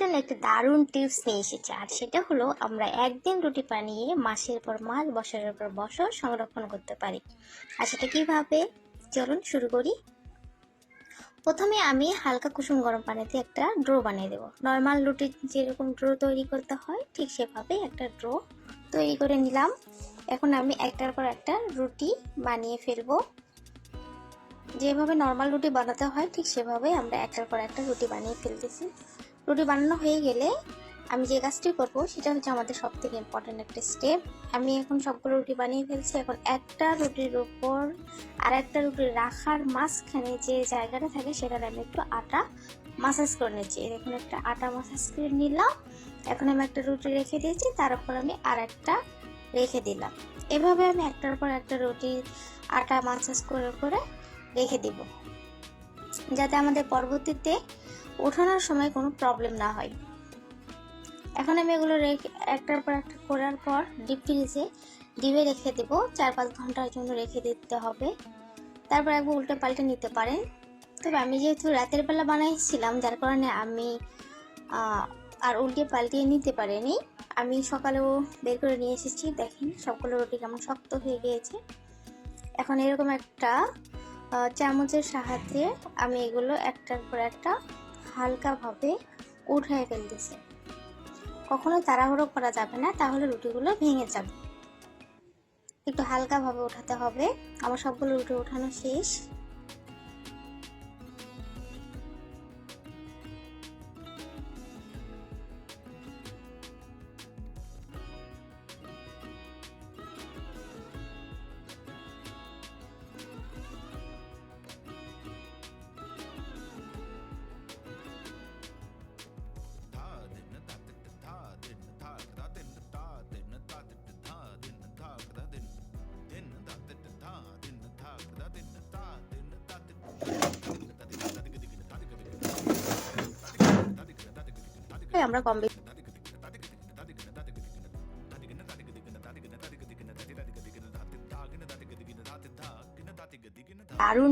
জন্য একটা দারুণ টিপস নিয়ে এসেছি, আর সেটা হলো আমরা একদিন রুটি বানিয়ে মাসের পর মাস, বছরের পর বছর সংরক্ষণ করতে পারি। আর সেটা কিভাবে, চলুন শুরু করি। প্রথমে আমি হালকা কুসুম গরম পানিতে একটা ড্রো বানিয়ে দেবো। নর্মাল রুটি যেরকম ড্রো তৈরি করতে হয় ঠিক সেভাবে একটা ড্রো তৈরি করে নিলাম। এখন আমি একটার পর একটা রুটি বানিয়ে ফেলবো। যেভাবে নর্মাল রুটি বানাতে হয় ঠিক সেভাবে আমরা একটার পর একটা রুটি বানিয়ে ফেলতেছি। রুটি বানানো হয়ে গেলে আমি যে কাজটি করবো সেটা হচ্ছে আমাদের সব থেকে ইম্পর্টেন্ট একটা স্টেপ। আমি এখন সবগুলো রুটি বানিয়ে ফেলছি। এখন একটা রুটির উপর আর একটা রুটি রাখার মাঝখানে যে জায়গাটা থাকে সেটার আমি একটু আটা মাসাজ করে নিচ্ছি। এখন একটা আটা মাসাজ করে নিলাম। এখন আমি একটা রুটি রেখে দিয়েছি, তার উপর আমি আর একটা রেখে দিলাম। এভাবে আমি একটার পর একটা রুটি আটা মাসাজ করে করে রেখে দিব, যাতে আমাদের পরবর্তীতে ওঠানোর সময় কোনো প্রবলেম না হয়। এখন আমি এগুলো রেখে একটার পর একটা করার পর ডিপে রেখে দেব। 4-5 ঘন্টার জন্য রেখে দিতে হবে। তারপর একবার উল্টে পাল্টে নিতে পারেন। তবে আমি যেহেতু রাতের বেলা বানাইছিলাম যার কারণে আমি আর উল্টে পাল্টিয়ে নিতে পারিনি। আমি সকালেও বের করে নিয়ে এসেছি। দেখেন সবগুলো রুটি কেমন শক্ত হয়ে গিয়েছে। এখন এরকম একটা চামচের সাহায্যে আমি এগুলো একটার পর একটা হালকাভাবে উঠায় ফেলতেছি। কখনো তাড়াহুড়ো করা যাবে না, তাহলে রুটিগুলো ভেঙে যাবে। একটু হালকাভাবে উঠাতে হবে। আমার সবগুলো রুটি উঠানো শেষ। আমরা কম বেশি দারুণ